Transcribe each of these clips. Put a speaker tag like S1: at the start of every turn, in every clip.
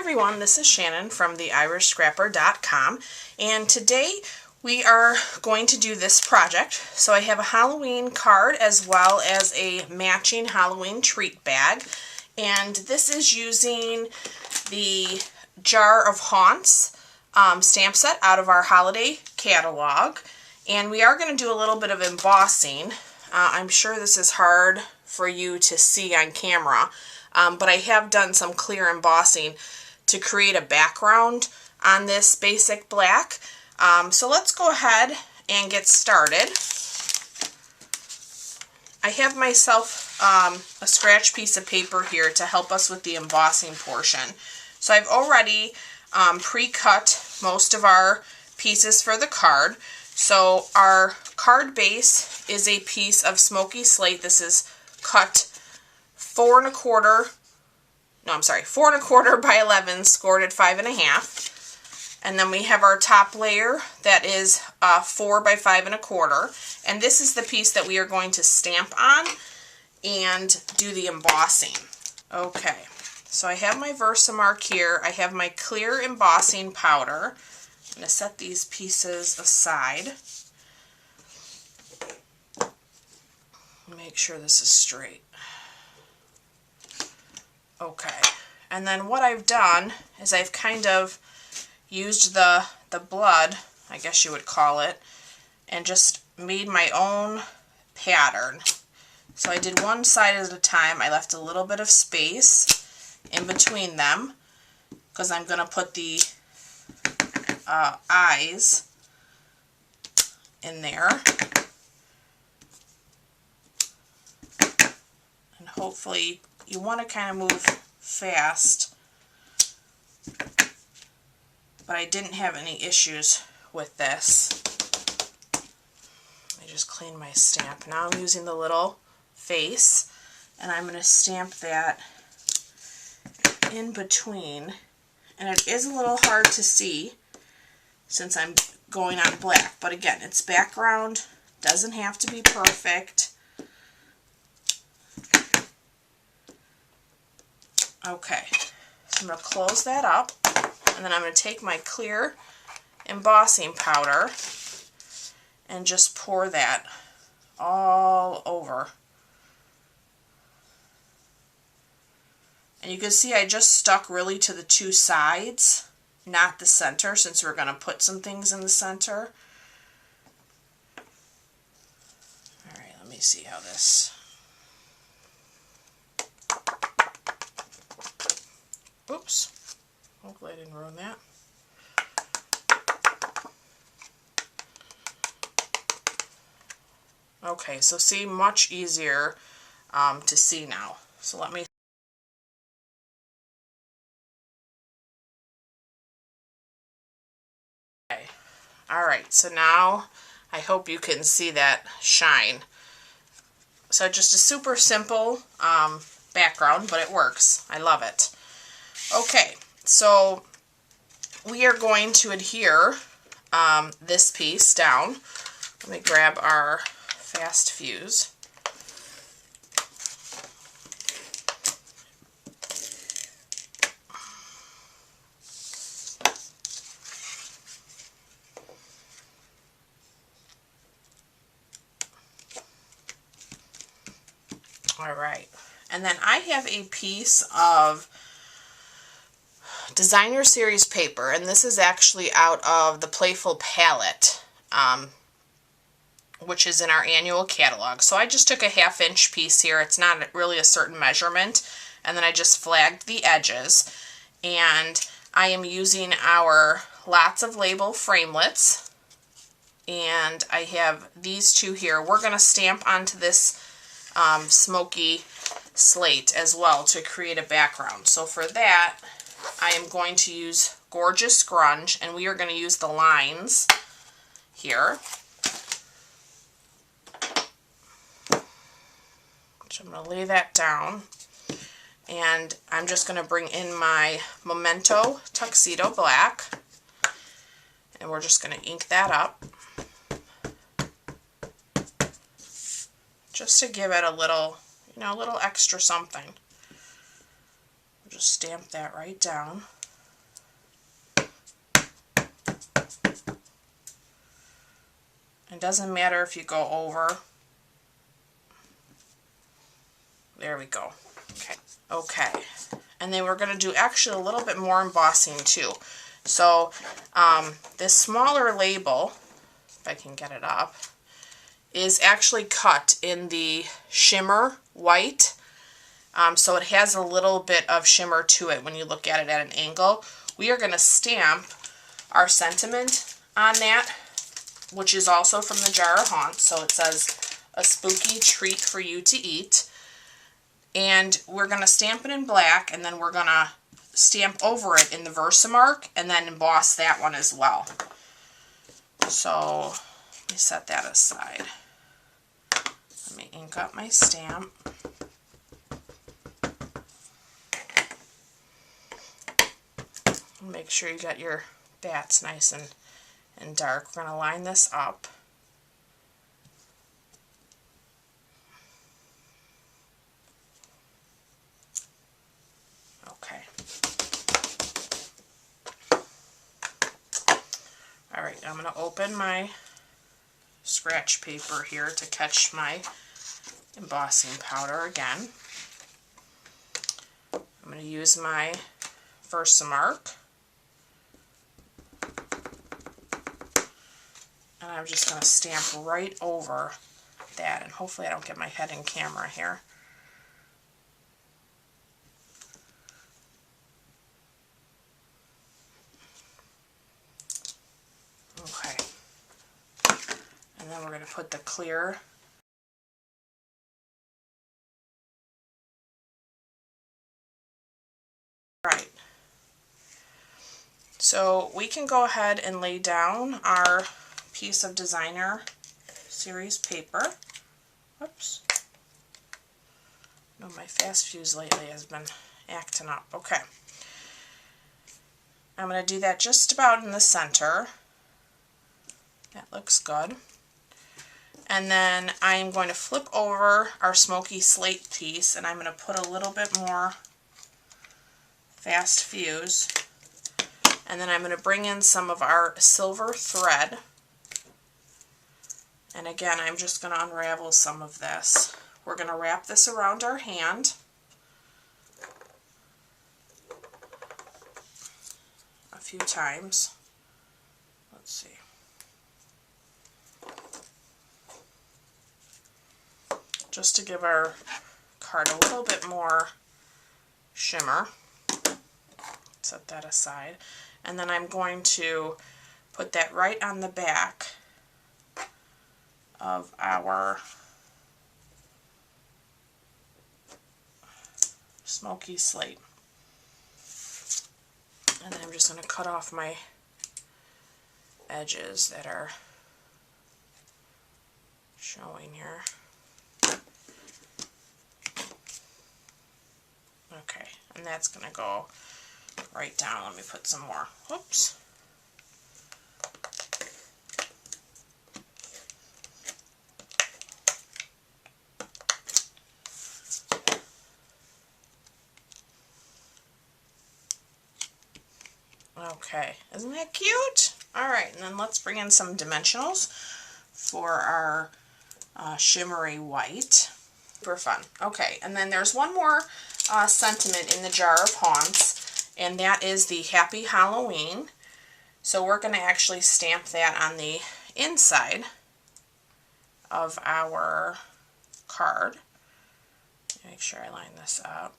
S1: everyone, this is Shannon from theirishscrapper.com, and today we are going to do this project. So I have a Halloween card as well as a matching Halloween treat bag, and this is using the Jar of Haunts stamp set out of our holiday catalog, and we are going to do a little bit of embossing. I'm sure this is hard for you to see on camera, but I have done some clear embossing to create a background on this basic black. So let's go ahead and get started. I have myself a scratch piece of paper here to help us with the embossing portion. So I've already pre-cut most of our pieces for the card. So our card base is a piece of smoky slate. This is cut 4 1/4 by 11, scored at 5 1/2. And then we have our top layer that is 4 by 5 1/4. And this is the piece that we are going to stamp on and do the embossing. Okay, so I have my Versamark here. I have my clear embossing powder. I'm going to set these pieces aside. Make sure this is straight. Okay, and then what I've done is I've kind of used the blood, I guess you would call it, and just made my own pattern. So I did one side at a time. I left a little bit of space in between them because I'm going to put the eyes in there. And hopefully you want to kind of move fast, but I didn't have any issues with this. Let me just clean my stamp. Now I'm using the little face, and I'm going to stamp that in between. And it is a little hard to see since I'm going on black, but again, it's background, doesn't have to be perfect. Okay, so I'm going to close that up, and then I'm going to take my clear embossing powder and just pour that all over. And you can see I just stuck really to the two sides, not the center, since we're going to put some things in the center. Alright, let me see how this... Oops, hopefully I didn't ruin that. Okay, so see, much easier to see now. So let me... Okay, alright, so now I hope you can see that shine. So just a super simple background, but it works. I love it. Okay, so we are going to adhere this piece down. Let me grab our fast fuse. All right, and then I have a piece of Designer Series paper, and this is actually out of the Playful Palette, which is in our annual catalog. So I just took a 1/2 inch piece here. It's not really a certain measurement, and then I just flagged the edges. And I am using our Lots of Label framelits, and I have these two here. We're going to stamp onto this smoky slate as well to create a background. So for that, I am going to use Gorgeous Grunge, and we are going to use the lines here. So I'm going to lay that down, and I'm just going to bring in my Memento Tuxedo Black, and we're just going to ink that up just to give it a little, a little extra something. Just stamp that right down. It doesn't matter if you go over. There we go. Okay. Okay. And then we're going to do actually a little bit more embossing too. So this smaller label, if I can get it up, is actually cut in the shimmer white. So it has a little bit of shimmer to it when you look at it at an angle. We are going to stamp our sentiment on that, which is also from the Jar of Haunts. So it says, "A spooky treat for you to eat." And we're going to stamp it in black, and then we're going to stamp over it in the Versamark, and then emboss that one as well. So let me set that aside. Let me ink up my stamp. Make sure you got your bats nice and dark. We're going to line this up. Okay. Alright, I'm going to open my scratch paper here to catch my embossing powder again. I'm going to use my Versamark. And I'm just going to stamp right over that, and hopefully I don't get my head in camera here. Okay. And then we're going to put the clear right. So we can go ahead and lay down our piece of designer series paper. Whoops. No, my fast fuse lately has been acting up. Okay. I'm going to do that just about in the center. That looks good. And then I'm going to flip over our smoky slate piece, and I'm going to put a little bit more fast fuse. And then I'm going to bring in some of our silver thread. And again, I'm just going to unravel some of this. We're going to wrap this around our hand. A few times. Let's see. Just to give our card a little bit more shimmer. Set that aside. And then I'm going to put that right on the back of our smoky slate. And then I'm just going to cut off my edges that are showing here. Okay, and that's going to go right down. Let me put some more. Whoops. Okay, isn't that cute? Alright, and then let's bring in some dimensionals for our shimmery white. Super fun. Okay, and then there's one more sentiment in the Jar of Haunts, and that is the Happy Halloween. So we're going to actually stamp that on the inside of our card. Make sure I line this up.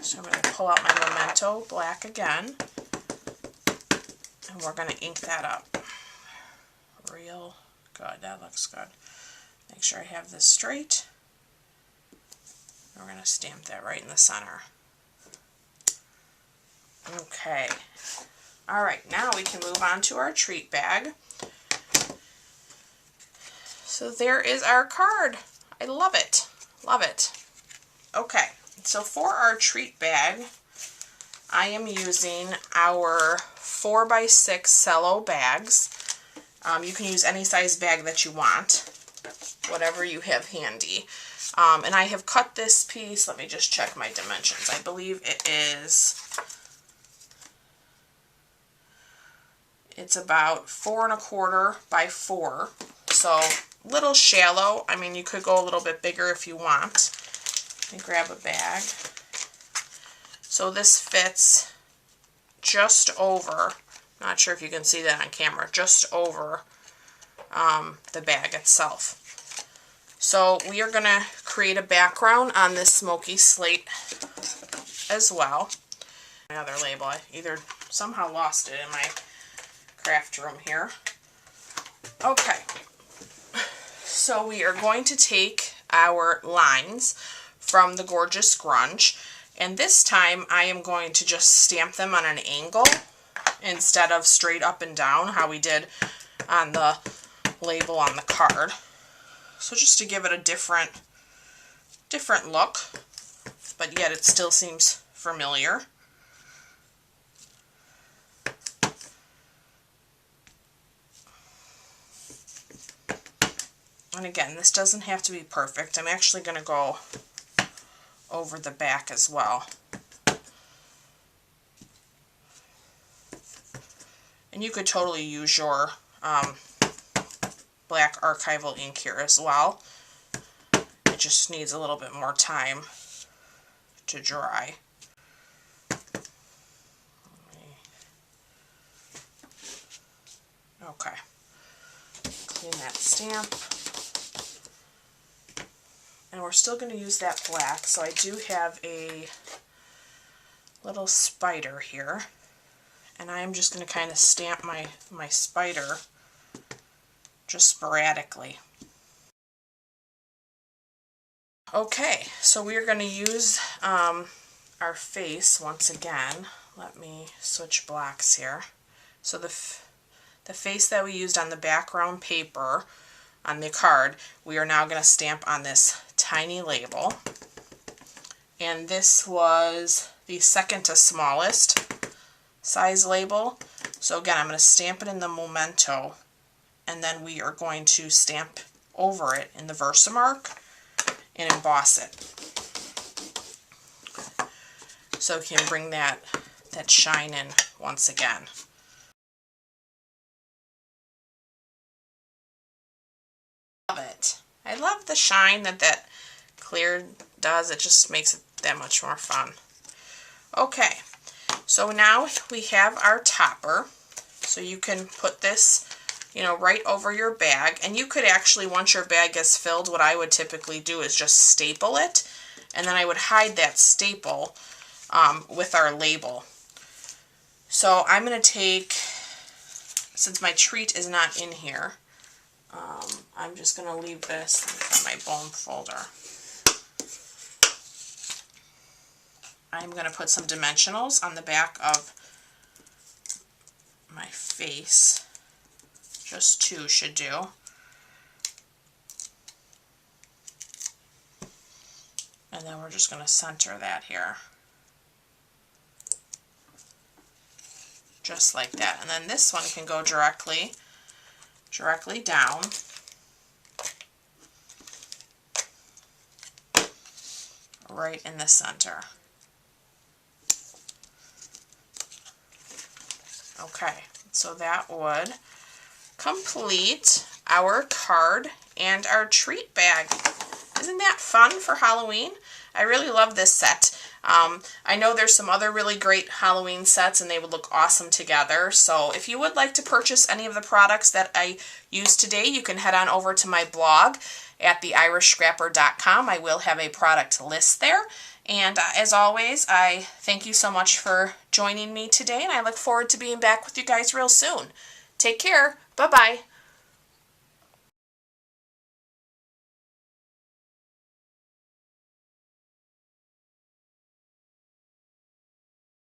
S1: So I'm going to pull out my Memento black again, and we're going to ink that up real good. That looks good. Make sure I have this straight. And we're going to stamp that right in the center. Okay. Alright, now we can move on to our treat bag. So there is our card. I love it. Love it. Okay, so for our treat bag, I am using our 4x6 cello bags. You can use any size bag that you want, whatever you have handy. And I have cut this piece. Let me just check my dimensions. I believe it is It's about 4 1/4 by 4, so a little shallow. I mean, you could go a little bit bigger if you want. Let me grab a bag. So this fits just over, not sure if you can see that on camera, just over the bag itself. So we are going to create a background on this smoky slate as well. Another label, I either somehow lost it in my craft room here. Okay, so we are going to take our lines from the Gorgeous Grunge, and this time I am going to just stamp them on an angle instead of straight up and down how we did on the label on the card. So just to give it a different look, but yet it still seems familiar. And again, this doesn't have to be perfect. I'm actually going to go over the back as well. And you could totally use your black archival ink here as well. It just needs a little bit more time to dry. Okay. Clean that stamp. And we're still going to use that black, so I do have a little spider here. And I'm just going to kind of stamp my spider just sporadically. Okay, so we are going to use our face once again. Let me switch blocks here. So the face that we used on the background paper on the card, we are now going to stamp on this tiny label. And this was the second to smallest size label. So again, I'm going to stamp it in the Memento, and then we are going to stamp over it in the Versamark and emboss it. So we can bring that shine in once again. Love it. I love the shine that clear does. It just makes it that much more fun. Okay, so now we have our topper. So you can put this, you know, right over your bag, and you could actually, once your bag gets filled, what I would typically do is just staple it, and then I would hide that staple with our label. So I'm going to take, since my treat is not in here, I'm just going to leave this in my bone folder. I'm going to put some dimensionals on the back of my face. Just 2 should do. And then we're just going to center that here. Just like that. And then this one can go directly down. Right in the center. Okay, so that would complete our card and our treat bag. Isn't that fun for Halloween? I really love this set. I know there's some other really great Halloween sets and they would look awesome together. So if you would like to purchase any of the products that I used today, you can head on over to my blog at theirishscrapper.com. I will have a product list there. And as always, I thank you so much for joining me today, and I look forward to being back with you guys real soon. Take care. Bye-bye.